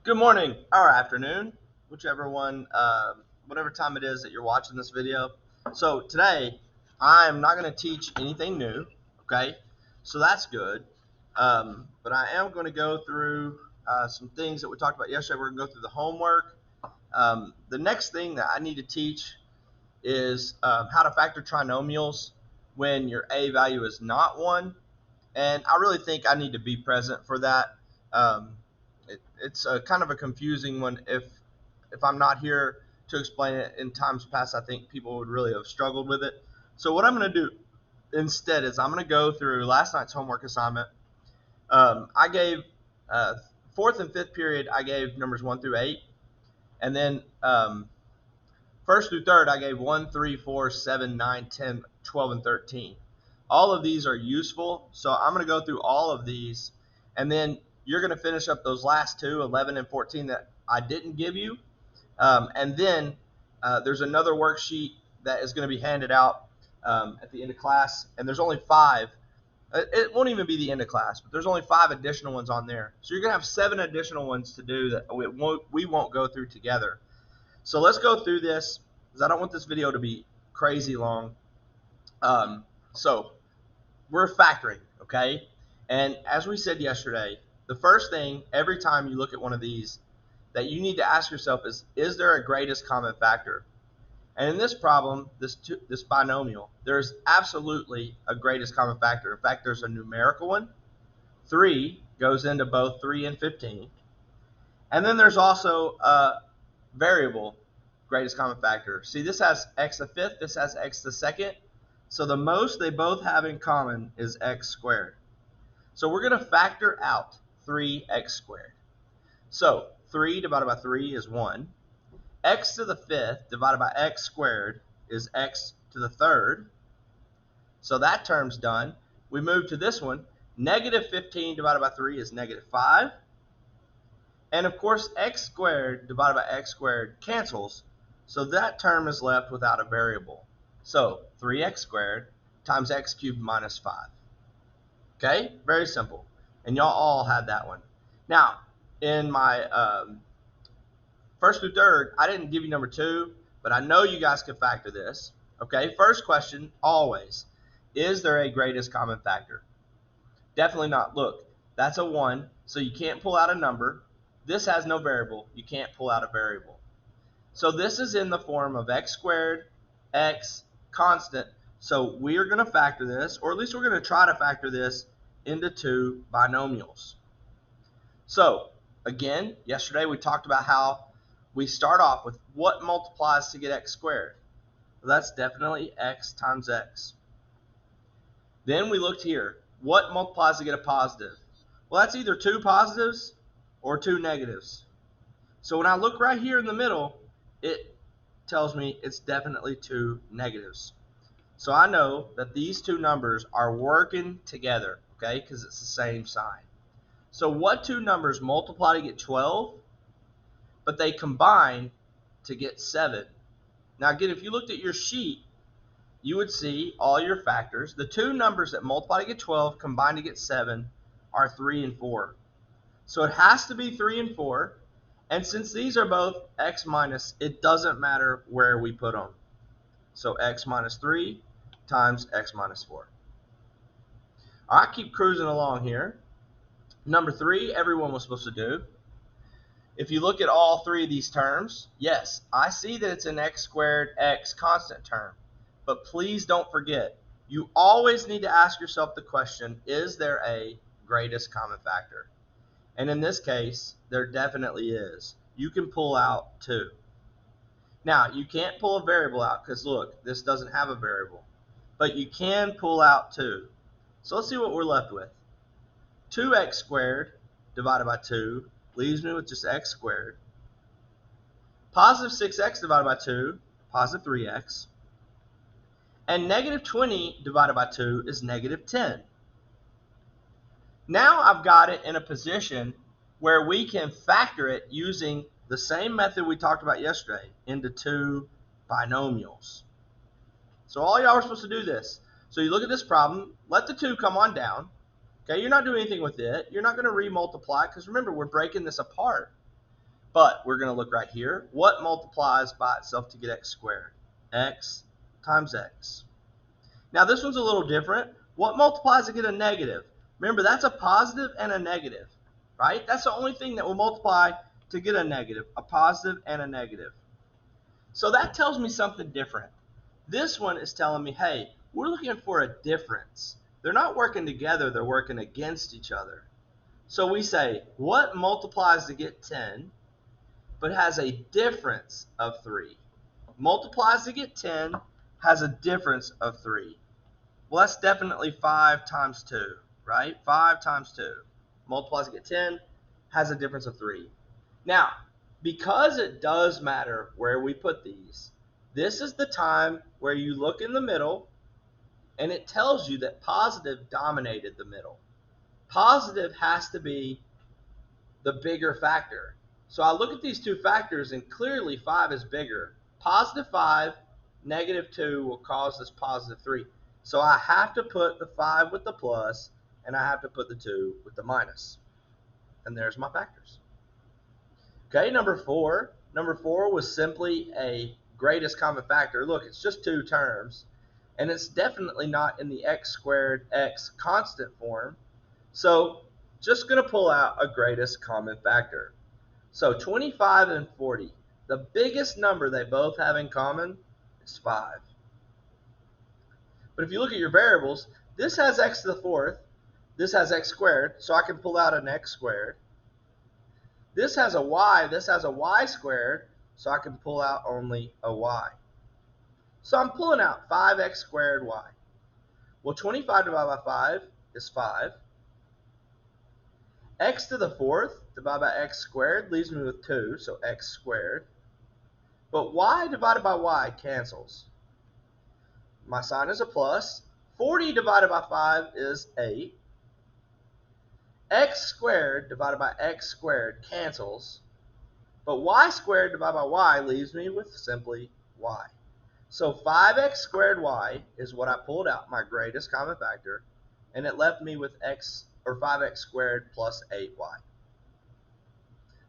Good morning or afternoon, whichever one, whatever time it is that you're watching this video. So today, I'm not going to teach anything new, okay? So that's good. But I am going to go through some things that we talked about yesterday. We're going to go through the homework. The next thing that I need to teach is how to factor trinomials when your a value is not 1. And I really think I need to be present for that. Um, it's a kind of a confusing one. If I'm not here to explain it in times past, I think people would really have struggled with it. So what I'm going to do instead is I'm going to go through last night's homework assignment. I gave fourth and fifth period. I gave numbers 1 through 8, and then first through third, I gave 1, 3, 4, 7, 9, 10, 12, and 13. All of these are useful, so I'm going to go through all of these, and then you're going to finish up those last two, 11 and 14, that I didn't give you. And then there's another worksheet that is going to be handed out at the end of class, and there's only 5. It won't even be the end of class, but there's only 5 additional ones on there. So you're going to have 7 additional ones to do that we won't go through together. So let's go through this because I don't want this video to be crazy long. So we're factoring, okay? And as we said yesterday, the first thing every time you look at one of these that you need to ask yourself is there a greatest common factor? And in this problem, this binomial, there's absolutely a greatest common factor. In fact, there's a numerical one. 3 goes into both 3 and 15. And then there's also a variable greatest common factor. See, this has x the fifth, this has x the second. So the most they both have in common is x squared. So we're going to factor out 3x squared. So 3 divided by 3 is 1. X to the fifth divided by x squared is x to the third. So that term's done. We move to this one. Negative 15 divided by 3 is negative 5. And of course, x squared divided by x squared cancels. So that term is left without a variable. So 3x squared times x cubed minus 5. Okay, very simple. And y'all all had that one. Now, in my first through third, I didn't give you number 2, but I know you guys can factor this. Okay, first question, always. Is there a greatest common factor? Definitely not. Look, that's a 1, so you can't pull out a number. This has no variable. You can't pull out a variable. So this is in the form of x squared, x, constant. So we are going to factor this, or at least we're going to try to factor this into 2 binomials. So again, yesterday we talked about how we start off with what multiplies to get x squared. Well, that's definitely x times x. Then we looked here. What multiplies to get a positive? Well, that's either 2 positives or 2 negatives. So when I look right here in the middle, it tells me it's definitely 2 negatives. So I know that these two numbers are working together, okay, because it's the same sign. So what two numbers multiply to get 12, but they combine to get 7? Now again, if you looked at your sheet, you would see all your factors. The two numbers that multiply to get 12 combine to get 7 are 3 and 4. So it has to be 3 and 4. And since these are both x minus, it doesn't matter where we put them. So x minus 3 times x minus 4. I keep cruising along here. Number 3, everyone was supposed to do. If you look at all 3 of these terms, yes, I see that it's an x squared x constant term. But please don't forget, you always need to ask yourself the question, is there a greatest common factor? And in this case, there definitely is. You can pull out 2. Now, you can't pull a variable out because look, this doesn't have a variable. But you can pull out 2. So let's see what we're left with. 2x squared divided by 2 leaves me with just x squared. Positive 6x divided by 2, positive 3x. And negative 20 divided by 2 is negative 10. Now I've got it in a position where we can factor it using the same method we talked about yesterday into 2 binomials. So all y'all are supposed to do this. So you look at this problem, let the 2 come on down. Okay, you're not doing anything with it. You're not going to remultiply because remember, we're breaking this apart. But we're going to look right here. What multiplies by itself to get x squared? X times x. Now this one's a little different. What multiplies to get a negative? Remember, that's a positive and a negative, right? That's the only thing that will multiply to get a negative, a positive and a negative. So that tells me something different. This one is telling me, hey, we're looking for a difference. They're not working together, they're working against each other. So we say, what multiplies to get 10, but has a difference of 3? Multiplies to get 10, has a difference of 3. Well, that's definitely 5 times 2, right? 5 times 2. Multiplies to get 10, has a difference of 3. Now, because it does matter where we put these, this is the time where you look in the middle and it tells you that positive dominated the middle. Positive has to be the bigger factor. So I look at these two factors and clearly 5 is bigger. Positive 5, negative 2 will cause this positive 3. So I have to put the 5 with the plus and I have to put the 2 with the minus. And there's my factors. Okay, number 4. Number 4 was simply a greatest common factor. Look, it's just 2 terms. And it's definitely not in the x squared x constant form. So just going to pull out a greatest common factor. So 25 and 40. The biggest number they both have in common is 5. But if you look at your variables, this has x to the 4th. This has x squared, so I can pull out an x squared. This has a y squared, so I can pull out only a y. So I'm pulling out 5x squared y. Well, 25 divided by 5 is 5. X to the 4th divided by x squared leaves me with 2, so x squared. But y divided by y cancels. My sign is a plus. 40 divided by 5 is 8. X squared divided by x squared cancels. But y squared divided by y leaves me with simply y. So 5x squared y is what I pulled out, my greatest common factor, and it left me with 5x squared plus 8y.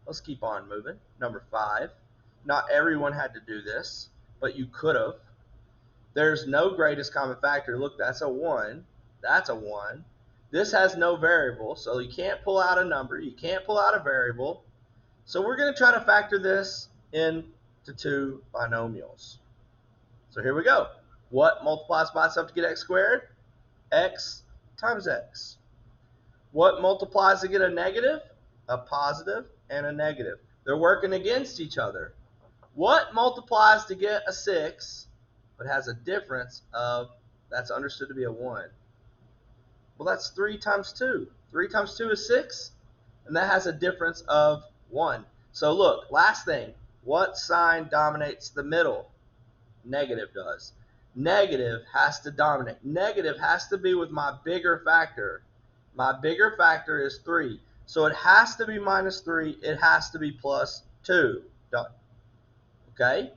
Let's keep on moving. Number 5. Not everyone had to do this, but you could have. There's no greatest common factor. Look, that's a 1. That's a 1. This has no variable, so you can't pull out a number. You can't pull out a variable. So we're going to try to factor this into 2 binomials. So here we go. What multiplies by itself to get x squared? X times x. What multiplies to get a negative? A positive and a negative. They're working against each other. What multiplies to get a 6, but has a difference of, that's understood to be a 1? Well, that's 3 times 2. 3 times 2 is 6, and that has a difference of 1. So look, last thing, what sign dominates the middle? Negative does. Negative has to dominate. Negative has to be with my bigger factor. My bigger factor is 3. So it has to be minus 3. It has to be plus 2. Done. Okay?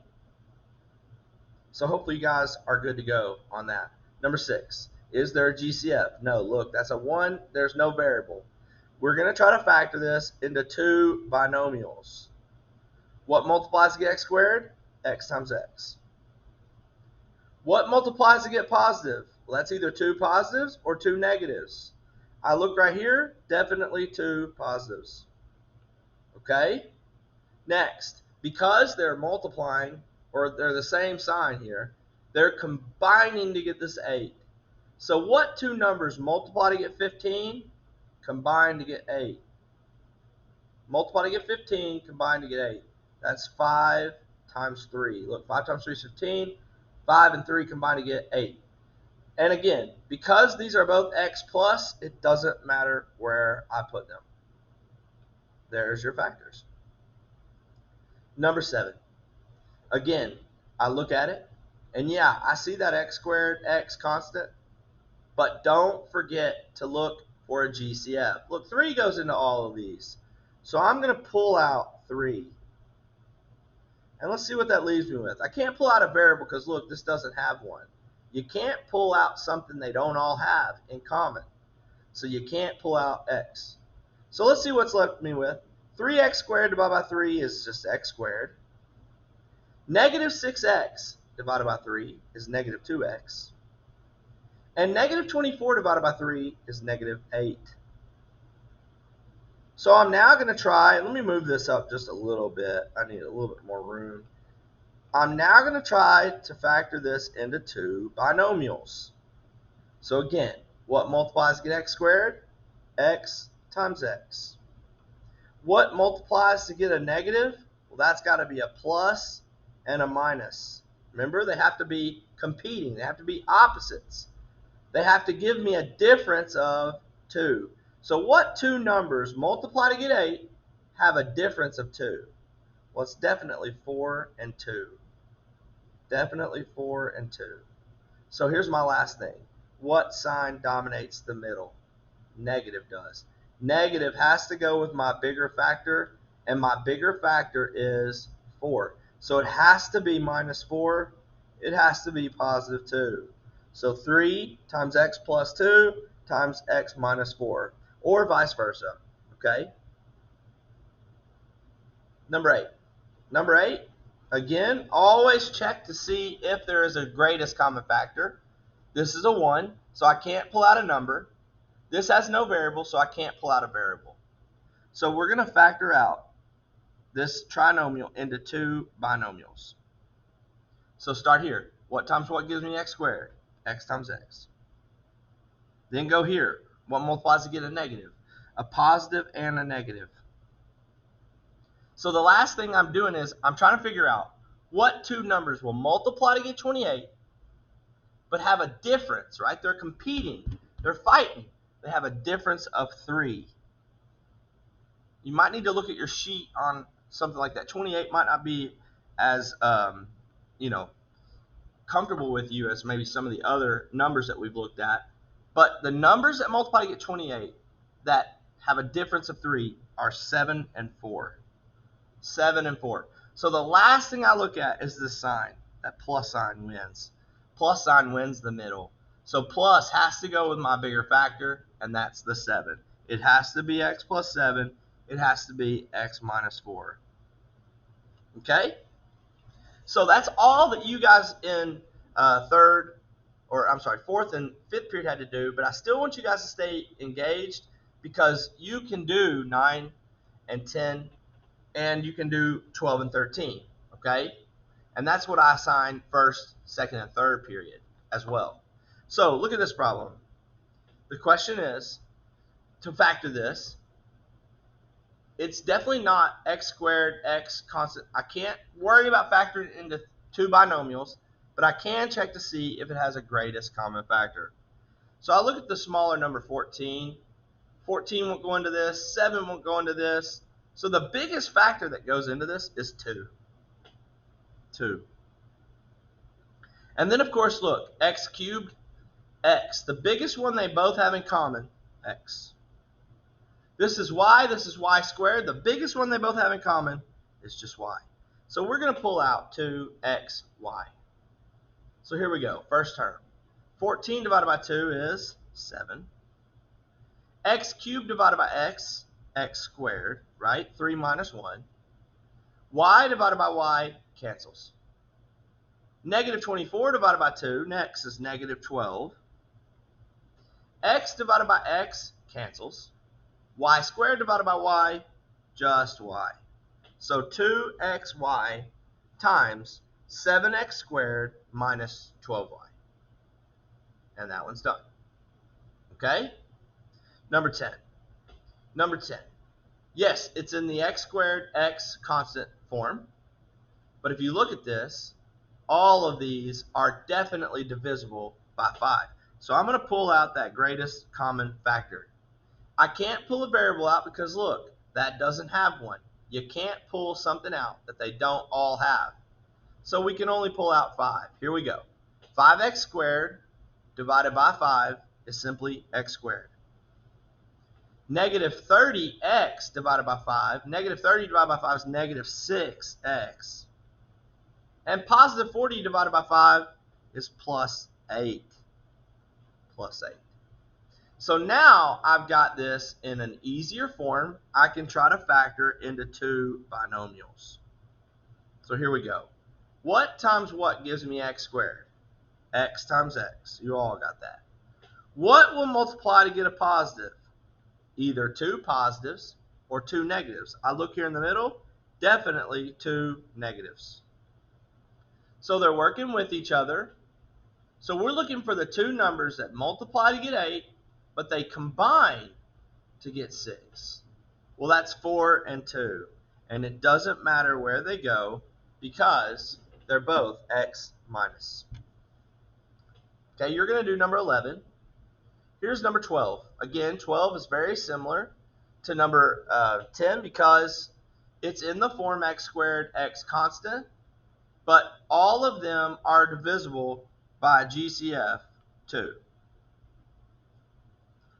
So hopefully you guys are good to go on that. Number 6. Is there a GCF? No, look, that's a 1. There's no variable. We're going to try to factor this into 2 binomials. What multiplies to get x squared? X times x. What multiplies to get positive? Well, that's either 2 positives or 2 negatives. I look right here, definitely 2 positives. Okay? Next, because they're multiplying, or they're the same sign here, they're combining to get this 8. So what 2 numbers multiply to get 15? Combine to get 8. Multiply to get 15, combine to get 8. That's 5 times 3. Look, 5 times 3 is 15. 5 and 3 combine to get 8. And again, because these are both x plus, it doesn't matter where I put them. There's your factors. Number 7. Again, I look at it, and yeah, I see that x squared, x constant, but don't forget to look for a GCF. Look, 3 goes into all of these. So I'm going to pull out 3. And let's see what that leaves me with. I can't pull out a variable because, look, this doesn't have one. You can't pull out something they don't all have in common. So you can't pull out x. So let's see what's left me with. 3x squared divided by 3 is just x squared. Negative 6x divided by 3 is negative 2x. And negative 24 divided by 3 is negative 8. So I'm now going to try, let me move this up just a little bit. I need a little bit more room. I'm now going to try to factor this into two binomials. So again, what multiplies to get x squared? X times x. What multiplies to get a negative? Well, that's got to be a plus and a minus. Remember, they have to be competing. They have to be opposites. They have to give me a difference of 2. So what two numbers multiply to get 8 have a difference of 2? Well, it's definitely 4 and 2. Definitely 4 and 2. So here's my last thing. What sign dominates the middle? Negative does. Negative has to go with my bigger factor, and my bigger factor is 4. So it has to be minus 4. It has to be positive 2. So 3 times x plus 2 times x minus 4, or vice versa. Okay? Number 8. Number 8, again, always check to see if there is a greatest common factor. This is a 1, so I can't pull out a number. This has no variable, so I can't pull out a variable. So we're going to factor out this trinomial into two binomials. So start here. What times what gives me x squared? X times x. Then go here. What multiplies to get a negative? A positive and a negative. So the last thing I'm doing is I'm trying to figure out what two numbers will multiply to get 28 but have a difference, right? They're competing. They're fighting. They have a difference of 3. You might need to look at your sheet on something like that. 28 might not be as comfortable with you as maybe some of the other numbers that we've looked at. But the numbers that multiply to get 28 that have a difference of 3 are 7 and 4. 7 and 4. So the last thing I look at is this sign. That plus sign wins. Plus sign wins the middle. So plus has to go with my bigger factor, and that's the 7. It has to be x plus 7. It has to be x minus 4. Okay? So that's all that you guys in fourth and fifth period had to do, but I still want you guys to stay engaged because you can do 9 and 10, and you can do 12 and 13, okay? And that's what I assigned first, second, and third period as well. So look at this problem. The question is, to factor this, it's definitely not x squared, x constant. I can't worry about factoring it into two binomials, but I can check to see if it has a greatest common factor. So I look at the smaller number 14. 14 won't go into this. 7 won't go into this. So the biggest factor that goes into this is 2. 2. And then, of course, look, x cubed, x. The biggest one they both have in common, x. This is y squared. The biggest one they both have in common is just y. So we're going to pull out 2xy. So here we go. First term. 14 divided by 2 is 7. X cubed divided by x, x squared, right? 3 minus 1. Y divided by y cancels. Negative 24 divided by 2, next is negative 12. X divided by x cancels. Y squared divided by y, just y. So 2xy times 7x squared minus 12y. And that one's done. Okay? Number 10. Number 10. Yes, it's in the x squared, x constant form. But if you look at this, all of these are definitely divisible by 5. So I'm going to pull out that greatest common factor. I can't pull a variable out because, look, that doesn't have one. You can't pull something out that they don't all have. So we can only pull out 5. Here we go. 5x squared divided by 5 is simply x squared. Negative 30x divided by 5. Negative 30 divided by 5 is negative 6x. And positive 40 divided by 5 is plus 8. Plus 8. So now I've got this in an easier form. I can try to factor into two binomials. So here we go. What times what gives me x squared? X times x. You all got that. What will multiply to get a positive? Either two positives or two negatives. I look here in the middle, definitely two negatives. So they're working with each other. So we're looking for the two numbers that multiply to get 8, but they combine to get 6. Well, that's 4 and 2. And it doesn't matter where they go because they're both x minus. Okay, you're going to do number 11. Here's number 12. Again, 12 is very similar to number 10 because it's in the form x squared, x constant, but all of them are divisible by GCF 2.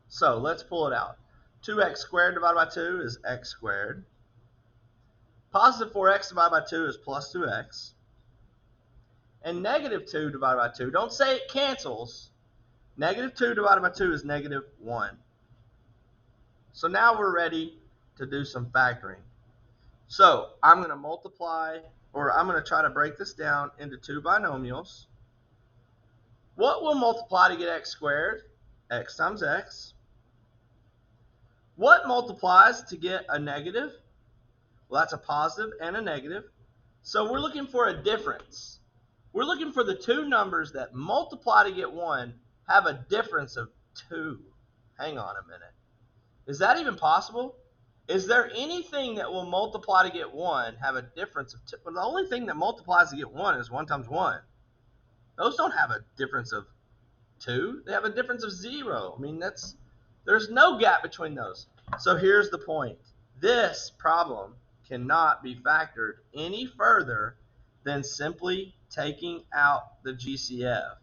So let's pull it out. 2x squared divided by 2 is x squared. Positive 4x divided by 2 is plus 2x. And negative 2 divided by 2, don't say it cancels. Negative 2 divided by 2 is negative 1. So now we're ready to do some factoring. So I'm going to multiply, or I'm going to try to break this down into two binomials. What will multiply to get x squared? X times x. What multiplies to get a negative? Well, that's a positive and a negative. So we're looking for a difference. We're looking for the two numbers that multiply to get 1 have a difference of 2. Hang on a minute. Is that even possible? Is there anything that will multiply to get 1 have a difference of 2? Well, the only thing that multiplies to get 1 is 1 times 1. Those don't have a difference of 2. They have a difference of 0. I mean, there's no gap between those. So here's the point. This problem cannot be factored any further than simply taking out the GCF.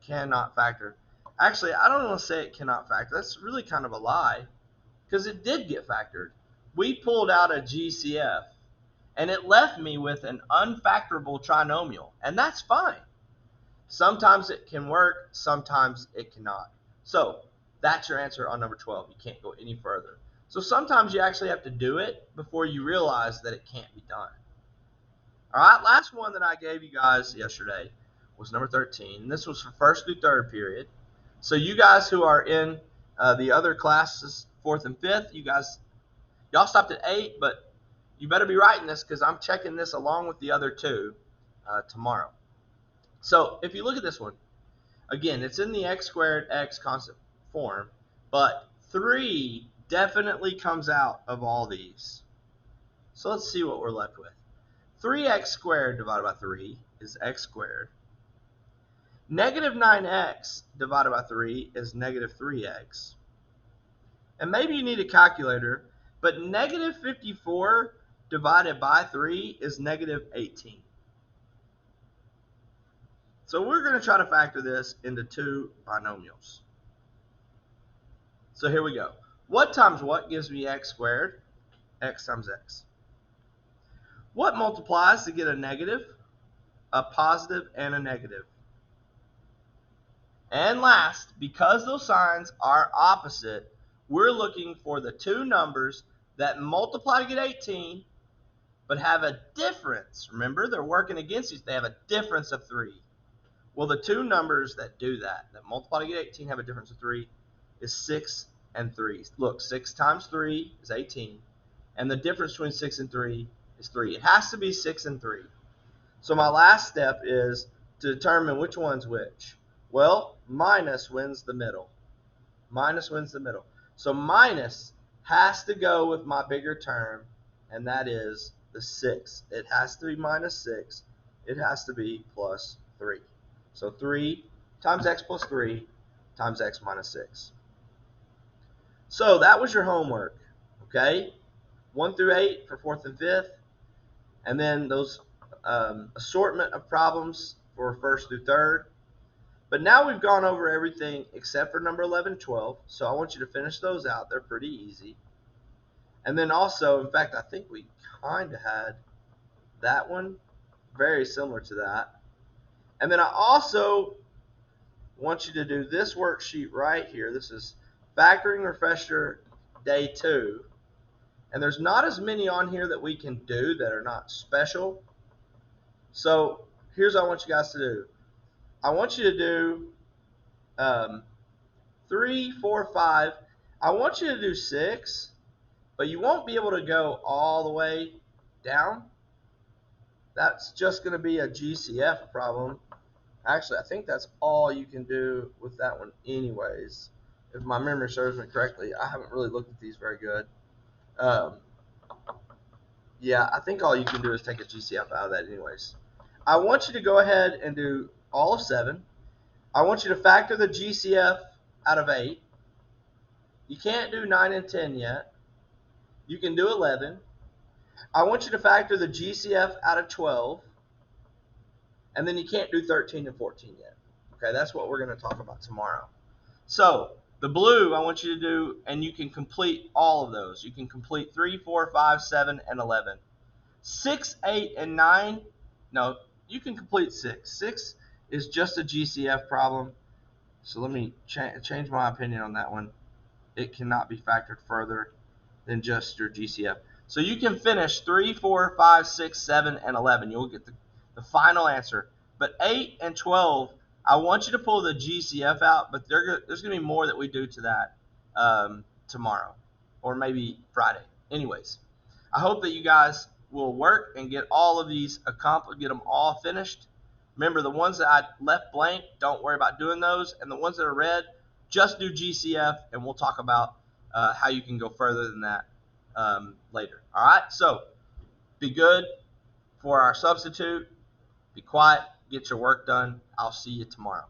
Cannot factor. Actually, I don't want to say it cannot factor. That's really kind of a lie because it did get factored. We pulled out a GCF and it left me with an unfactorable trinomial, and that's fine. Sometimes it can work, sometimes it cannot. So that's your answer on number 12. You can't go any further. So sometimes you actually have to do it before you realize that it can't be done. All right, last one that I gave you guys yesterday was number 13. This was for first through third period. So you guys who are in the other classes, 4th and 5th, y'all stopped at 8, but you better be writing this because I'm checking this along with the other two tomorrow. So if you look at this one, again, it's in the x squared x constant form, but 3 definitely comes out of all these. So let's see what we're left with. 3x squared divided by 3 is x squared. Negative 9x divided by 3 is negative 3x. And maybe you need a calculator, but negative 54 divided by 3 is negative 18. So we're going to try to factor this into two binomials. So here we go. What times what gives me x squared? X times x. What multiplies to get a negative, a positive, and a negative? And last, because those signs are opposite, we're looking for the two numbers that multiply to get 18, but have a difference. Remember, they're working against each other. They have a difference of 3. Well, the two numbers that do that multiply to get 18, have a difference of 3, is 6 and 3. Look, 6 times 3 is 18, and the difference between 6 and 3 is 3. It has to be 6 and 3. So my last step is to determine which one's which. Well, minus wins the middle. Minus wins the middle. So minus has to go with my bigger term, and that is the 6. It has to be minus 6. It has to be plus 3. So 3 times x plus 3 times x minus 6. So that was your homework, okay? 1 through 8 for 4th and 5th, and then those assortment of problems for 1st through 3rd. But now we've gone over everything except for number 11 and 12, so I want you to finish those out. They're pretty easy. And then also, in fact, I think we kind of had that one very similar to that. And then I also want you to do this worksheet right here. This is factoring refresher day 2. And there's not as many on here that we can do that are not special. So here's what I want you guys to do. I want you to do 3, 4, 5. I want you to do 6, but you won't be able to go all the way down. That's just going to be a GCF problem. Actually, I think that's all you can do with that one anyways, if my memory serves me correctly. I haven't really looked at these very good. Yeah, I think all you can do is take a GCF out of that anyways. I want you to go ahead and do all of 7. I want you to factor the GCF out of 8. You can't do 9 and 10 yet. You can do 11. I want you to factor the GCF out of 12. And then you can't do 13 and 14 yet. Okay, that's what we're going to talk about tomorrow. So the blue I want you to do, and you can complete all of those. You can complete 3, 4, 5, 7, and 11. 6, 8, and 9, no, you can complete 6. 6 is just a GCF problem. So let me change my opinion on that one. It cannot be factored further than just your GCF. So you can finish 3, 4, 5, 6, 7, and 11. You'll get the final answer. But 8 and 12, I want you to pull the GCF out, but there's going to be more that we do to that tomorrow or maybe Friday. Anyways, I hope that you guys will work and get all of these accomplished, get them all finished. Remember, the ones that I left blank, don't worry about doing those. And the ones that are red, just do GCF, and we'll talk about how you can go further than that later. All right, so be good for our substitute. Be quiet. Get your work done. I'll see you tomorrow.